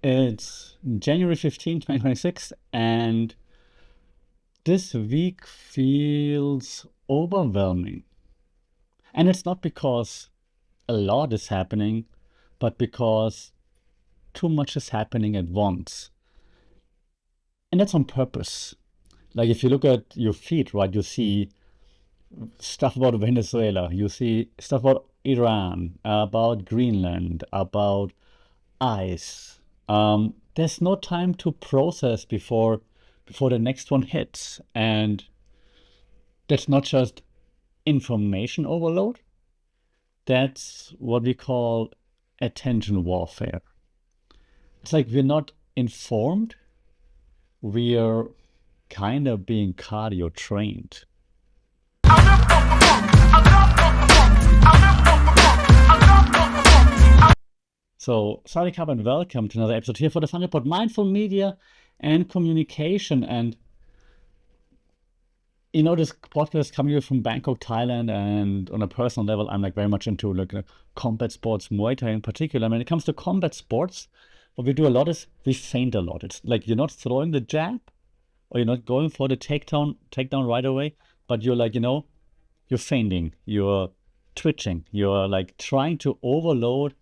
It's January 15th, 2026, and this week feels overwhelming. And it's not because a lot is happening, but because too much is happening at once. And that's on purpose. Like if you look at your feed, right, you see stuff about Venezuela, you see stuff about Iran, about Greenland, about ice. There's no time to process before the next one hits. And that's not just information overload, that's what we call attention warfare. It's like we're not informed, we're kind of being cardio trained. So, Sarikab, and welcome to another episode here for the Fun Report Mindful Media and Communication. And this podcast is coming from Bangkok, Thailand, and on a personal level, I'm like very much into combat sports, Muay Thai in particular. When it comes to combat sports, what we do a lot is we feint a lot. It's like you're not throwing the jab, or you're not going for the takedown right away, but you're like, you're feinting, you're twitching, you're like trying to overload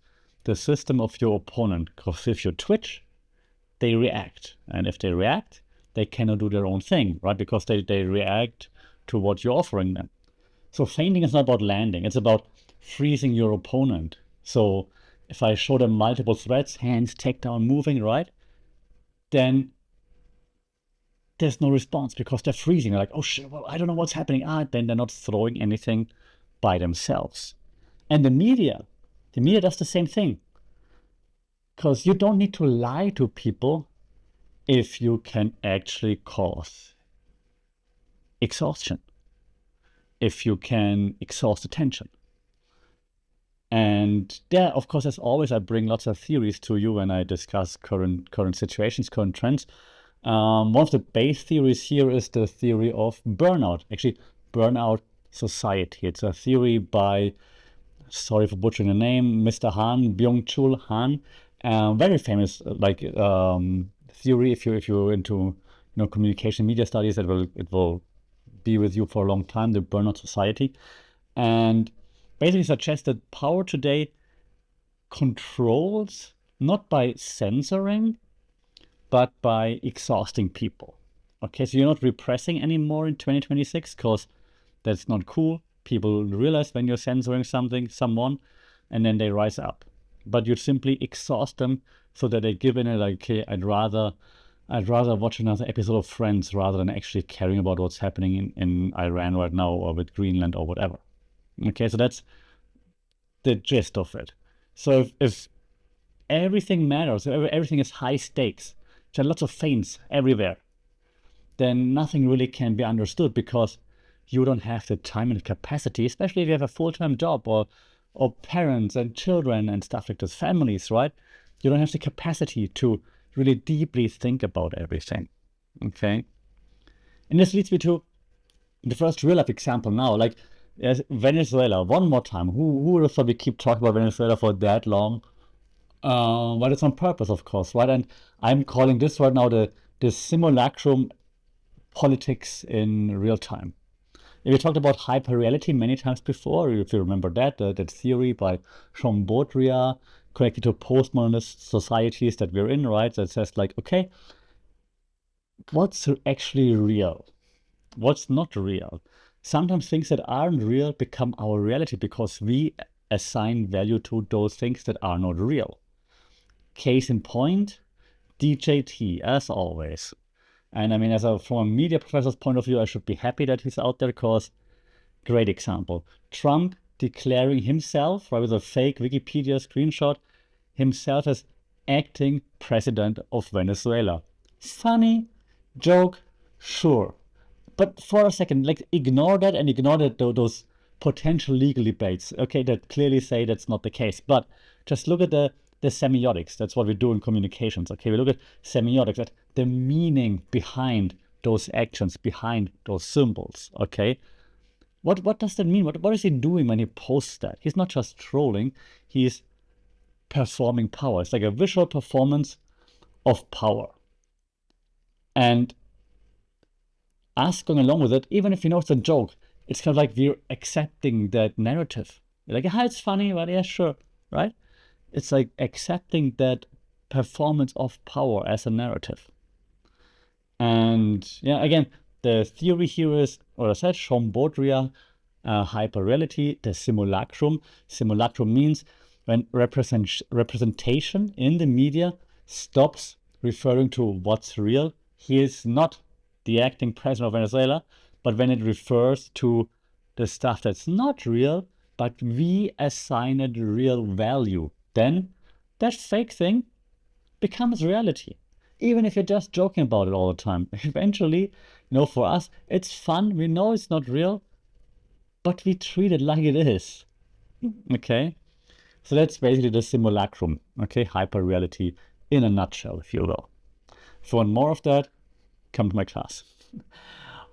the system of your opponent. Because if you twitch, they react. And if they react, they cannot do their own thing, right? Because they react to what you're offering them. So feinting is not about landing, it's about freezing your opponent. So if I show them multiple threats, hands, takedown, moving, right? Then there's no response because they're freezing. They're like, oh shit, well, I don't know what's happening. Then they're not throwing anything by themselves. And the media does the same thing. Because you don't need to lie to people if you can actually cause exhaustion, if you can exhaust attention. And there, of course, as always, I bring lots of theories to you when I discuss current situations, current trends. One of the base theories here is the theory of burnout, actually burnout society. It's a theory by, sorry for butchering the name, Mr. Han, Byung-Chul Han, very famous theory. If you're into communication media studies, it will be with you for a long time. The burnout society, and basically suggests that power today controls not by censoring, but by exhausting people. Okay, so you're not repressing anymore in 2026 because that's not cool. People realize when you're censoring someone, and then they rise up. But you simply exhaust them so that they give in and like, okay, I'd rather watch another episode of Friends rather than actually caring about what's happening in Iran right now or with Greenland or whatever. Okay, so that's the gist of it. So if everything matters, if everything is high stakes, there are lots of feints everywhere, then nothing really can be understood because you don't have the time and the capacity, especially if you have a full-time job or parents and children and stuff like this, families, right? You don't have the capacity to really deeply think about everything, okay? And this leads me to the first real-life example now, like Venezuela. One more time, who would have thought we keep talking about Venezuela for that long? But it's on purpose, of course, right? And I'm calling this right now the simulacrum politics in real time. We talked about hyperreality many times before, if you remember that theory by Jean Baudrillard connected to postmodernist societies that we're in, right? That says like, okay, what's actually real? What's not real? Sometimes things that aren't real become our reality because we assign value to those things that are not real. Case in point, DJT, as always. And I mean, from a media professor's point of view, I should be happy that he's out there because, great example. Trump declaring himself, right, with a fake Wikipedia screenshot, himself as acting president of Venezuela. Funny, joke, sure. But for a second, like ignore that and ignore those potential legal debates, okay, that clearly say that's not the case. But just look at the semiotics. That's what we do in communications, okay? We look at semiotics, at the meaning behind those actions, behind those symbols, okay? What does that mean? What is he doing when he posts that? He's not just trolling, he's performing power. It's like a visual performance of power. And us going along with it, even if you know it's a joke, it's kind of like we're accepting that narrative. You're like, yeah, it's funny, but yeah, sure, right? It's like accepting that performance of power as a narrative. And yeah, again, the theory here is, or I said, Shombodria, hyperreality, the simulacrum. Simulacrum means when representation in the media stops referring to what's real. He is not the acting president of Venezuela, but when it refers to the stuff that's not real, but we assign it real value, then that fake thing becomes reality. Even if you're just joking about it all the time. Eventually, for us, it's fun. We know it's not real, but we treat it like it is. Okay? So that's basically the simulacrum. Okay? Hyper-reality in a nutshell, if you will. If you want more of that, come to my class.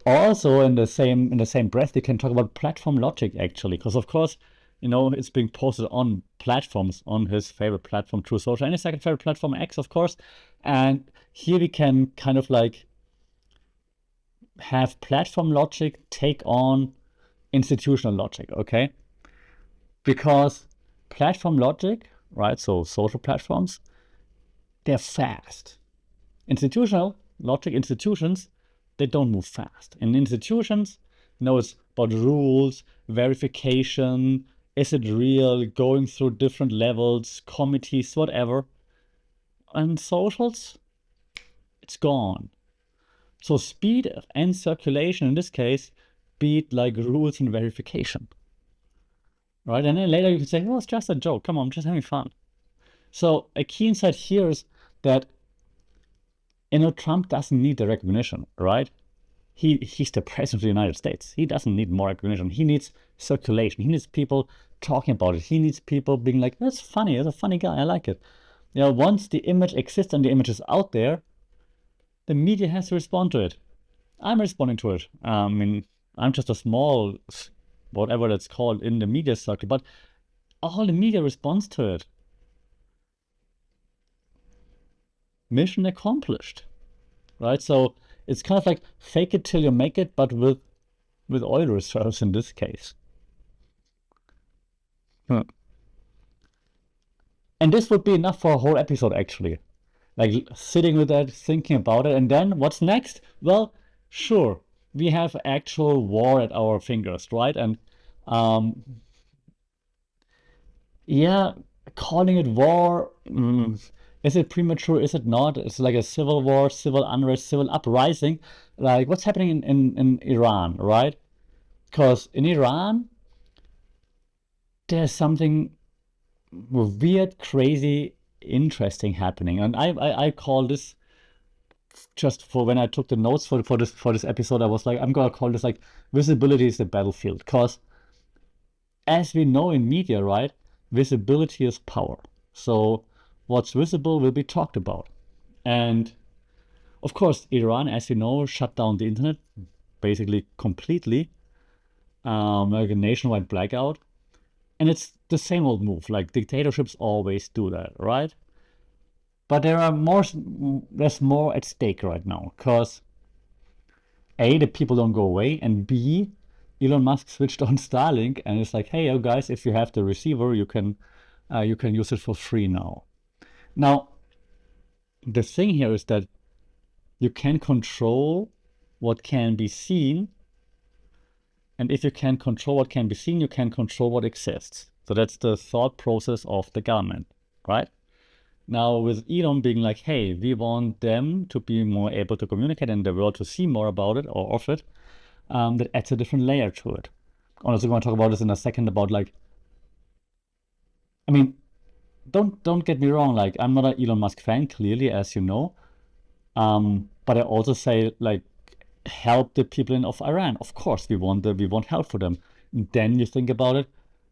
Also, in the same breath, you can talk about platform logic, actually, because of course, it's being posted on platforms, on his favorite platform, True Social, and his second favorite platform, X, of course. And here we can kind of like have platform logic take on institutional logic, okay? Because platform logic, right, so social platforms, they're fast. Institutional logic, institutions, they don't move fast. In institutions, it's about rules, verification, is it real, going through different levels, committees, whatever. And socials, it's gone. So speed and circulation, in this case, beat like rules and verification. Right? And then later you can say, well, it's just a joke. Come on, I'm just having fun. So a key insight here is that, Trump doesn't need the recognition, right? He's the president of the United States. He doesn't need more recognition. He needs circulation. He needs people talking about it. He needs people being like, that's funny. That's a funny guy. I like it. Once the image exists and the image is out there, the media has to respond to it. I'm responding to it. I'm just a small, whatever that's called in the media circle, but all the media responds to it. Mission accomplished, right? So it's kind of like fake it till you make it, but with oil reserves in this case. And this would be enough for a whole episode, actually. Like sitting with that, thinking about it, and then what's next? Well, sure, we have actual war at our fingers, right? And yeah, calling it war, is it premature? Is it not? It's like a civil war, civil unrest, civil uprising. Like what's happening in Iran, right? Because in Iran, there's something weird, crazy, interesting happening. And I call this, just for when I took the notes for this episode, I was like, I'm gonna call this like visibility is the battlefield. Because as we know in media, right, visibility is power. So what's visible will be talked about. And of course, Iran, as you know, shut down the internet basically completely, like a nationwide blackout. And it's the same old move, like dictatorships always do that, right? But there's more at stake right now, because A, the people don't go away, and B, Elon Musk switched on Starlink, and it's like, hey, guys, if you have the receiver, you can use it for free now. Now, the thing here is that you can control what can be seen, and if you can control what can be seen, you can control what exists. So that's the thought process of the government, right? Now, with Elon being like, hey, we want them to be more able to communicate and the world to see more about it or of it, that adds a different layer to it. I'm also going to talk about this in a second about like, don't get me wrong, like I'm not an Elon Musk fan, clearly, as you know. But I also say like help the people of Iran. Of course, we want help for them. And then you think about it,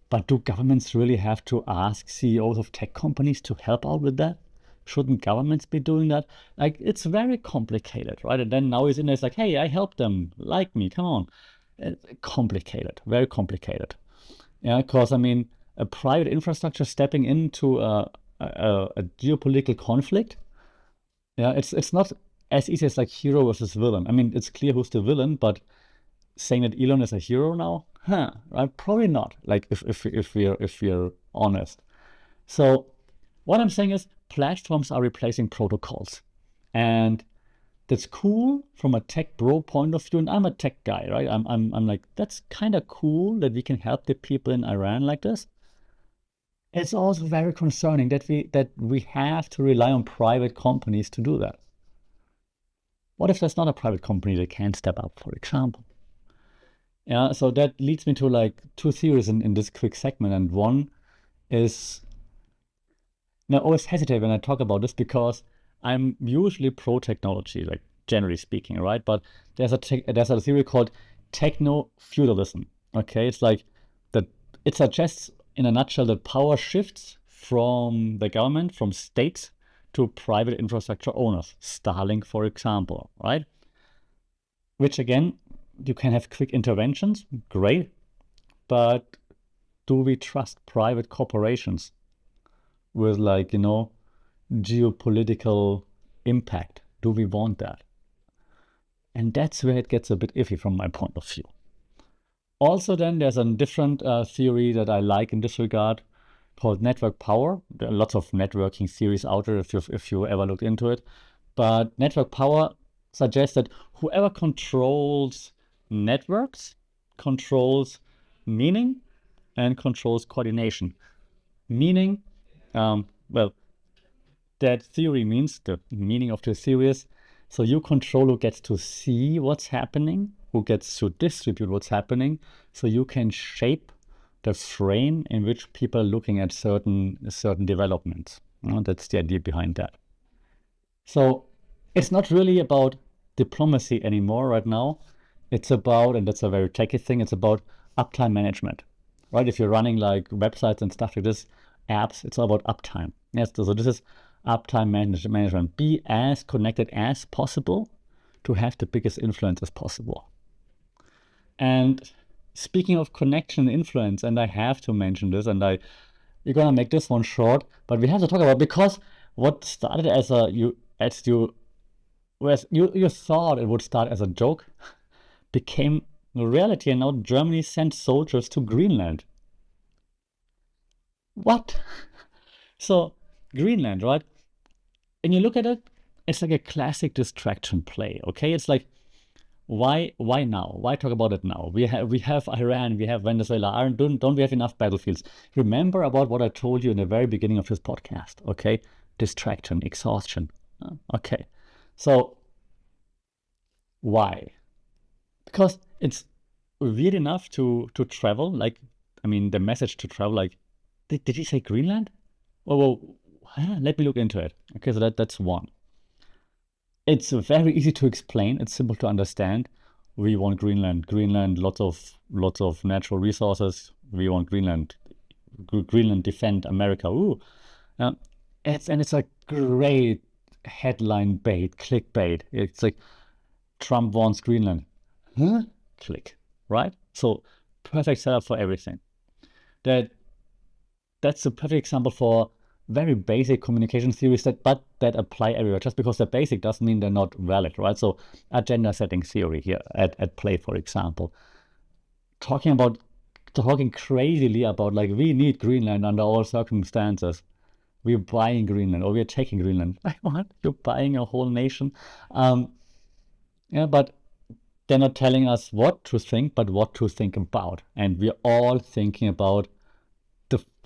but do governments really have to ask CEOs of tech companies to help out with that? Shouldn't governments be doing that? Like, it's very complicated, right? And then now he's in there, it's like, hey, I helped them, like me, come on. It's complicated, very complicated. Yeah, because a private infrastructure stepping into a geopolitical conflict, Yeah, it's not as easy as like hero versus villain. I mean, it's clear who's the villain, but saying that Elon is a hero now, right? Probably not. Like if we're honest. So what I'm saying is platforms are replacing protocols, and that's cool from a tech bro point of view. And I'm a tech guy, right? I'm like that's kind of cool that we can help the people in Iran like this. It's also very concerning that we have to rely on private companies to do that. What if there's not a private company that can step up, for example? Yeah, so that leads me to like two theories in this quick segment. And one is, now I always hesitate when I talk about this because I'm usually pro technology, like generally speaking, right? But there's a theory called techno feudalism. Okay, it's like that it suggests in a nutshell that power shifts from the government, from states to private infrastructure owners, Starlink, for example, right? Which again, you can have quick interventions, great, but do we trust private corporations with like, geopolitical impact? Do we want that? And that's where it gets a bit iffy from my point of view. Also, then there's a different theory that I like in this regard called network power. There are lots of networking theories out there if you ever looked into it. But network power suggests that whoever controls networks controls meaning and controls coordination. Meaning, well, that theory means the meaning of the theory is so you control who gets to see what's happening, who gets to distribute what's happening, so you can shape the frame in which people are looking at certain developments. That's the idea behind that. So it's not really about diplomacy anymore right now. It's about, and that's a very techy thing, it's about uptime management, right? If you're running like websites and stuff like this, apps, it's all about uptime. Yes, so this is uptime management. Be as connected as possible to have the biggest influence as possible. And speaking of connection and influence, and I have to mention this, and you're gonna make this one short, but we have to talk about because what started as you thought it would start as a joke became a reality, and now Germany sent soldiers to Greenland. What? So Greenland, right? And you look at it, it's like a classic distraction play. Okay, it's like why now? Why talk about it now? We have Iran, we have Venezuela. Don't we have enough battlefields? Remember about what I told you in the very beginning of this podcast. Okay, distraction, exhaustion. Okay, so why? Because it's weird enough to travel. Like, I mean, the message to travel. Like, did he say Greenland? Well, let me look into it. Okay, so that's one. It's very easy to explain. It's simple to understand. We want Greenland. Greenland, lots of natural resources. We want Greenland. Greenland defend America. Ooh, uh, it's a great headline bait, clickbait. It's like Trump wants Greenland. Huh? Click, right? So perfect setup for everything. That that's a perfect example for very basic communication theories that apply everywhere. Just because they're basic doesn't mean they're not valid, right? So agenda setting theory here at play, for example. Talking crazily about like we need Greenland under all circumstances. We're buying Greenland or we're taking Greenland. Like what? You're buying a whole nation? Yeah, but they're not telling us what to think, but what to think about. And we're all thinking about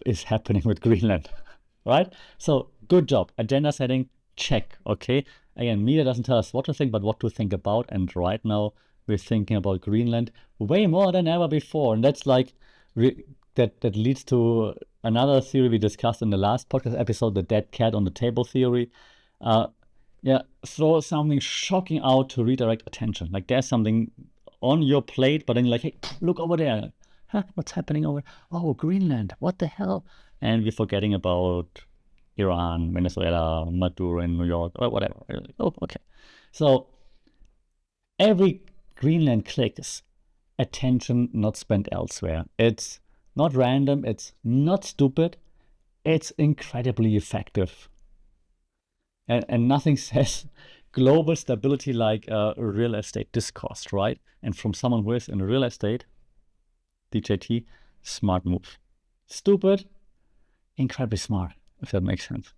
is happening with Greenland, right? So good job. Agenda setting, check. Okay. Again, media doesn't tell us what to think, but what to think about. And right now we're thinking about Greenland way more than ever before. And that's like that leads to another theory we discussed in the last podcast episode, the dead cat on the table theory. Yeah, throw something shocking out to redirect attention. Like there's something on your plate, but then you're like, hey, look over there. Huh, what's happening over? Oh, Greenland. What the hell? And we're forgetting about Iran, Venezuela, Maduro in New York, or whatever. Oh, okay. So every Greenland click is attention not spent elsewhere. It's not random. It's not stupid. It's incredibly effective. And nothing says global stability like real estate discourse, right? And from someone who is in real estate, DJT, smart move. Stupid, incredibly smart, if that makes sense.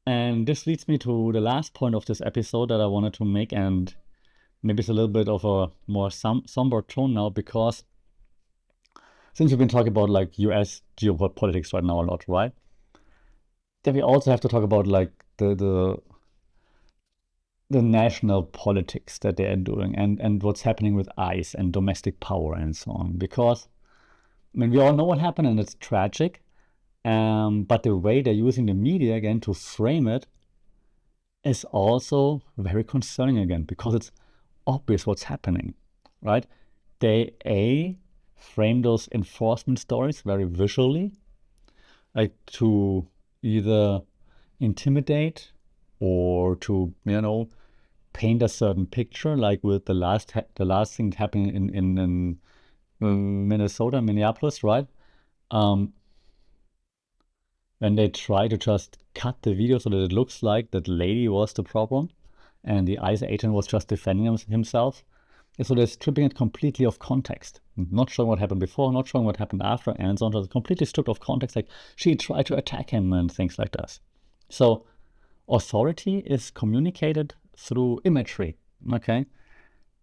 And this leads me to the last point of this episode that I wanted to make, and maybe it's a little bit of a more somber tone now, because since we've been talking about like US geopolitics right now a lot, right? Then we also have to talk about like the national politics that they are doing, and what's happening with ICE and domestic power and so on. Because I mean, we all know what happened, and it's tragic. But the way they're using the media again to frame it is also very concerning again, because it's obvious what's happening, right? They frame those enforcement stories very visually, like to either intimidate or to, paint a certain picture, like with the last thing happening in Minnesota, Minneapolis, right? When they try to just cut the video so that it looks like that lady was the problem and the ICE agent was just defending himself. And so they're stripping it completely of context, not showing what happened before, not showing what happened after, and so on. It's completely stripped of context, like she tried to attack him and things like this. So authority is communicated through imagery, okay?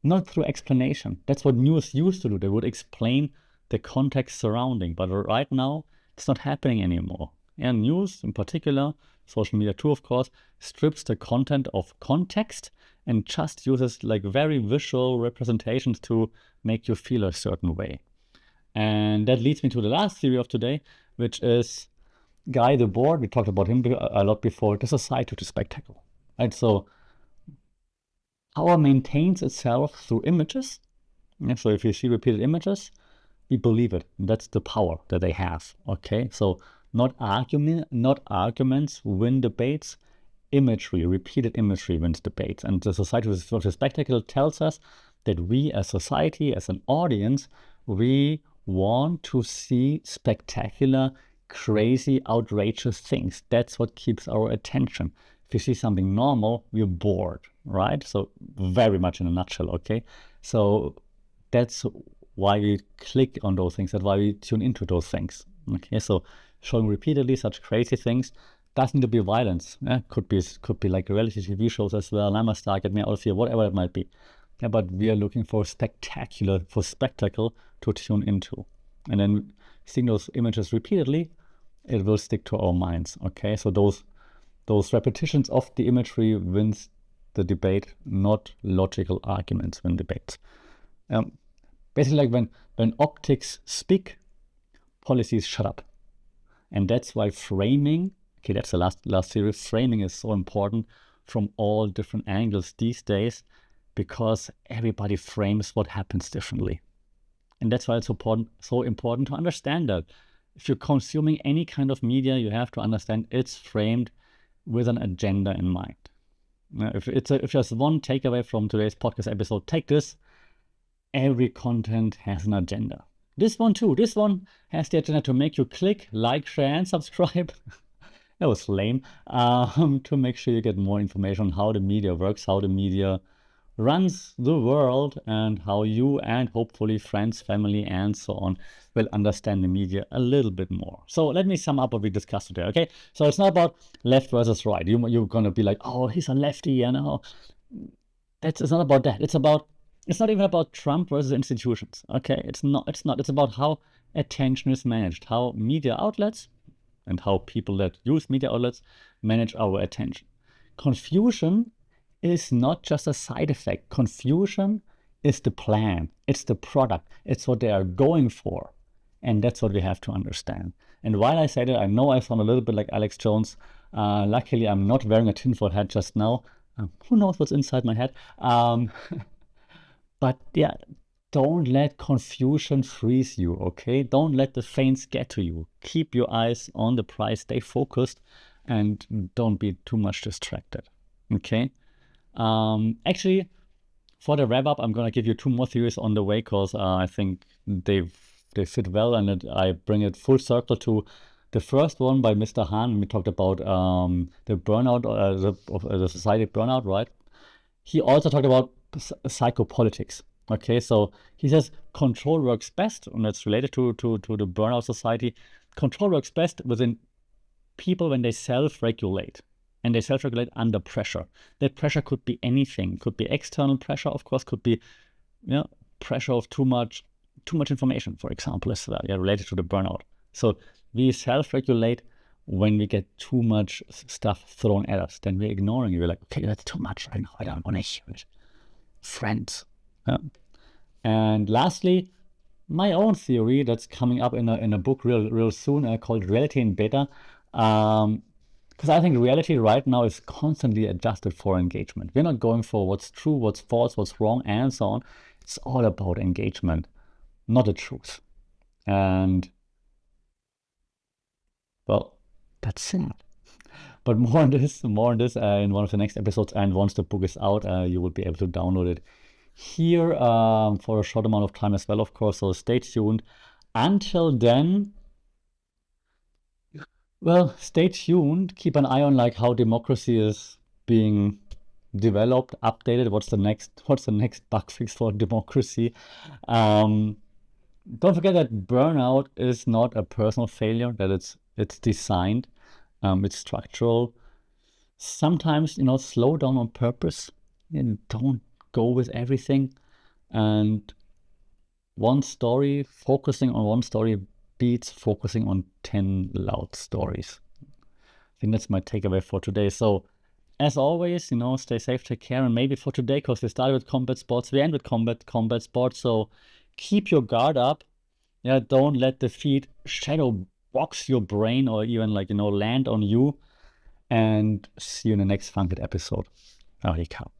Not through explanation. That's what news used to do. They would explain the context surrounding, but right now it's not happening anymore. And news in particular, social media too, of course, strips the content of context and just uses like very visual representations to make you feel a certain way. And that leads me to the last theory of today, which is Guy Debord. We talked about him a lot before. The society to spectacle, right? So power maintains itself through images. So if you see repeated images, we believe it. That's the power that they have. Okay, so not arguments win debates. Imagery, repeated imagery wins debates. And the society for the spectacle tells us that we as society, as an audience, we want to see spectacular, crazy, outrageous things. That's what keeps our attention. If you see something normal, we're bored, right? So very much in a nutshell, okay? So that's why we click on those things. That's why we tune into those things, okay? So showing repeatedly such crazy things doesn't need to be violence. Could be like reality TV shows as well. I'm a star, get me out of here, whatever it might be. Yeah, but we are looking for spectacle to tune into. And then seeing those images repeatedly, it will stick to our minds, okay? So those repetitions of the imagery wins the debate, not logical arguments win debates. Basically, like when optics speak, policies shut up. And that's why framing, okay, that's the last series, framing is so important from all different angles these days, because everybody frames what happens differently. And that's why it's so important to understand that. If you're consuming any kind of media, you have to understand it's framed with an agenda in mind. If there's one takeaway from today's podcast episode, take this: every content has an agenda. This one too. This one has the agenda to make you click, like, share, and subscribe. That was lame. To make sure you get more information on how the media works, how the media runs the world, and how you and hopefully friends, family, and so on will understand the media a little bit more. So let me sum up what we discussed today, okay? So it's not about left versus right. You're going to be like, oh, he's a lefty, It's not about that. It's not even about Trump versus institutions, okay? It's not. It's about how attention is managed, how media outlets and how people that use media outlets manage our attention. Confusion is not just a side effect. Confusion is the plan. It's the product. It's what they are going for. And that's what we have to understand. And while I say that, I know I sound a little bit like Alex Jones. Luckily, I'm not wearing a tinfoil hat just now. Who knows what's inside my head? But yeah, don't let confusion freeze you, okay? Don't let the feints get to you. Keep your eyes on the prize, stay focused, and don't be too much distracted, okay? Actually, for the wrap up, I'm gonna give you two more theories on the way, because I think they fit well, and I bring it full circle to The first one by Mr. Hahn, we talked about the burnout, the society burnout, right? He also talked about psychopolitics. Okay, so he says control works best, and that's related to the burnout society. Control works best within people when they self-regulate, and they self-regulate under pressure. That pressure could be anything. Could be external pressure, of course, could be pressure of too much information, for example, as well, related to the burnout. So we self-regulate when we get too much stuff thrown at us. Then we're ignoring it. We're like, okay, that's too much right now. I don't want to hear it. Friends. Yeah. And lastly, my own theory that's coming up in a book real soon called Reality in Beta. Because I think reality right now is constantly adjusted for engagement. We're not going for what's true, what's false, what's wrong, and so on. It's all about engagement, not the truth. And well, that's sad. But more on this in one of the next episodes. And once the book is out, you will be able to download it here for a short amount of time as well, of course. So stay tuned. Until then, well, stay tuned. Keep an eye on like how democracy is being developed, updated. What's the next bug fix for democracy? Don't forget that burnout is not a personal failure, that it's designed, it's structural. Sometimes, slow down on purpose and don't go with everything. And focusing on one story beats focusing on 10 loud stories. I think that's my takeaway for today. So as always, stay safe, take care. And maybe for today, because we started with combat sports, we end with combat sports. So keep your guard up. Yeah, don't let defeat shadow box your brain or even land on you. And see you in the next Funkit episode. Howdy cow.